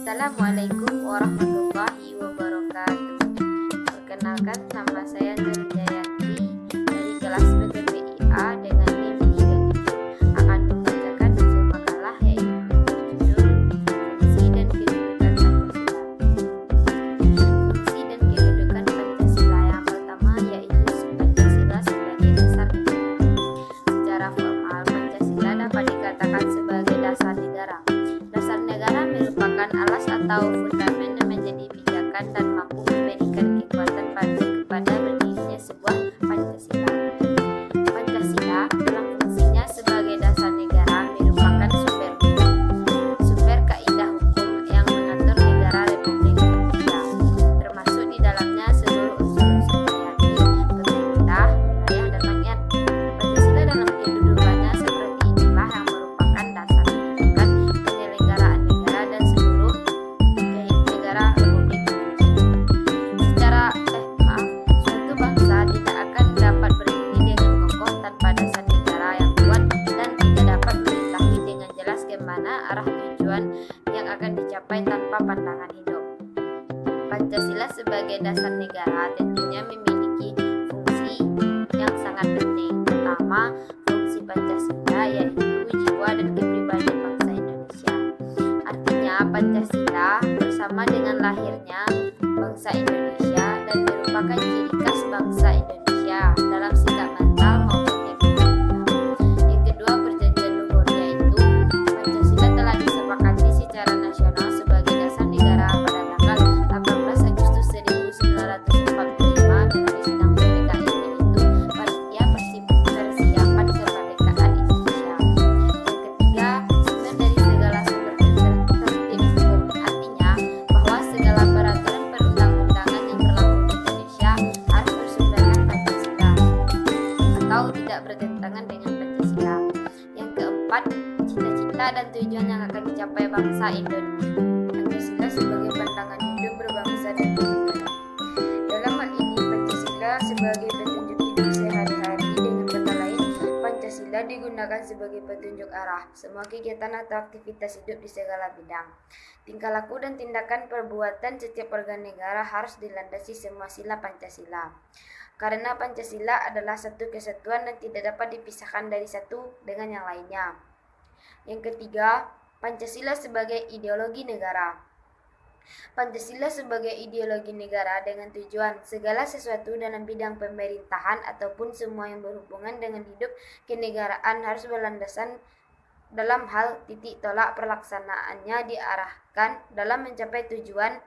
Assalamualaikum warahmatullahi wabarakatuh. Perkenalkan, nama saya Nur Jayanti dari kelas PTPIA dengan NIM 37. Akan membacakan hasil makalah yaitu berjudul Fungsi dan Kedudukan Pancasila. Fungsi dan kedudukan Pancasila yang pertama yaitu Pancasila sebagai dasar negara. Secara formal, Pancasila dapat dikatakan sebagai dasar negara. Dasar negara merupakan alas atau fundamen yang menjadi pijakan dan mampu memberikan kekuatan kepada berdirinya sebuah Pancasila. Pancasila dalam fungsinya sebagai dasar negara merupakan sumber kaidah hukum yang mengatur negara Republik Indonesia, termasuk di dalamnya seluruh unsur-unsur hierarki pemerintah, wilayah, dan rakyat. Pancasila dalam kedudukannya seperti inilah yang merupakan dasar kebijakan penyelenggaraan negara dan seluruh negara Republik Indonesia. Suatu bangsa tidak akan dapat berdiri dengan kokoh tanpa dasar negara yang kuat dan tidak dapat mengetahui dengan jelas kemana arah tujuan yang akan dicapai tanpa pandangan hidup. Pancasila sebagai dasar negara tentunya memiliki fungsi yang sangat penting. Pertama, fungsi Pancasila yaitu jiwa dan kepribadian bangsa Indonesia. Artinya, Pancasila bersama dengan lahirnya bangsa Indonesia dan merupakan ciri khas bangsa Indonesia dalam sikap mental maupun tekniknya. Yang kedua, perjanjian luhur yaitu Pancasila telah disepakati secara nasional sebagai dasar negara pada tanggal 18 Agustus 1945 melalui sidang PPKI yaitu Panitia Persiapan Kemerdekaan Indonesia. Yang ketiga, sumber dari segala sumber tertib hukum, artinya bahwa segala peraturan perundang-undangan yang berlaku di Indonesia harus bersumberkan Pancasila atau tidak bertentangan dengan Pancasila. Yang keempat, cita-cita dan tujuan yang akan dicapai bangsa Indonesia. Pancasila sebagai pandangan hidup berbangsa dan bernegara. Dalam hal ini, Pancasila sebagai petunjuk hidup sehari-hari. Dengan kata lain, Pancasila digunakan sebagai petunjuk arah semua kegiatan atau aktivitas hidup di segala bidang. Tingkah laku dan tindakan perbuatan setiap warga negara harus dilandasi semua sila Pancasila. Karena Pancasila adalah satu kesatuan dan tidak dapat dipisahkan dari satu dengan yang lainnya. Yang ketiga, Pancasila sebagai ideologi negara. Pancasila sebagai ideologi negara dengan tujuan segala sesuatu dalam bidang pemerintahan ataupun semua yang berhubungan dengan hidup kenegaraan harus berlandasan dalam hal titik tolak pelaksanaannya diarahkan dalam mencapai tujuan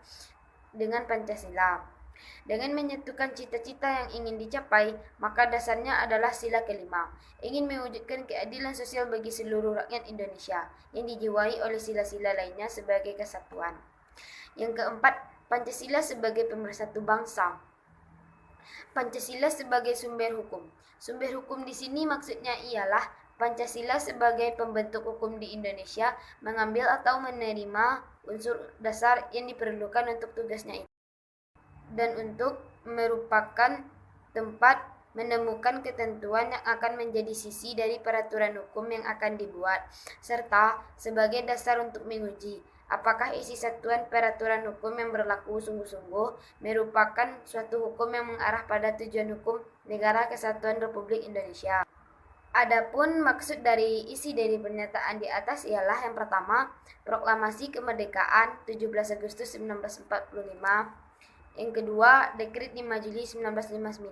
dengan Pancasila. Dengan menyatukan cita-cita yang ingin dicapai, maka dasarnya adalah sila kelima, ingin mewujudkan keadilan sosial bagi seluruh rakyat Indonesia yang dijiwai oleh sila-sila lainnya sebagai kesatuan. Yang keempat, Pancasila sebagai pemersatu bangsa. Pancasila sebagai sumber hukum. Sumber hukum di sini maksudnya ialah Pancasila sebagai pembentuk hukum di Indonesia mengambil atau menerima unsur dasar yang diperlukan untuk tugasnya itu dan untuk merupakan tempat menemukan ketentuan yang akan menjadi sisi dari peraturan hukum yang akan dibuat, serta sebagai dasar untuk menguji apakah isi satuan peraturan hukum yang berlaku sungguh-sungguh merupakan suatu hukum yang mengarah pada tujuan hukum negara kesatuan Republik Indonesia. Adapun maksud dari isi dari pernyataan di atas ialah yang pertama, Proklamasi Kemerdekaan 17 Agustus 1945. Yang kedua, Dekret 5 Juli 1959.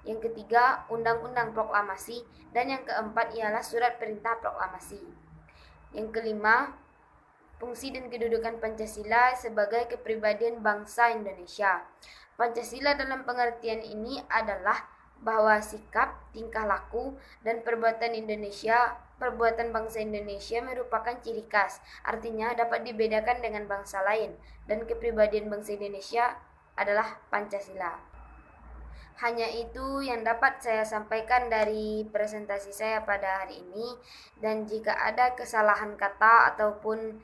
Yang ketiga, Undang-Undang Proklamasi. Dan yang keempat ialah Surat Perintah Proklamasi. Yang kelima, fungsi dan kedudukan Pancasila sebagai kepribadian bangsa Indonesia. Pancasila dalam pengertian ini adalah bahwa sikap, tingkah laku, dan perbuatan bangsa Indonesia merupakan ciri khas, artinya dapat dibedakan dengan bangsa lain, dan kepribadian bangsa Indonesia adalah Pancasila. Hanya itu yang dapat saya sampaikan dari presentasi saya pada hari ini, dan jika ada kesalahan kata ataupun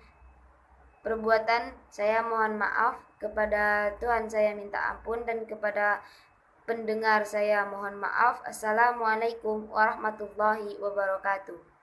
perbuatan, saya mohon maaf. Kepada Tuhan saya minta ampun, dan kepada pendengar saya mohon maaf. Assalamualaikum warahmatullahi wabarakatuh.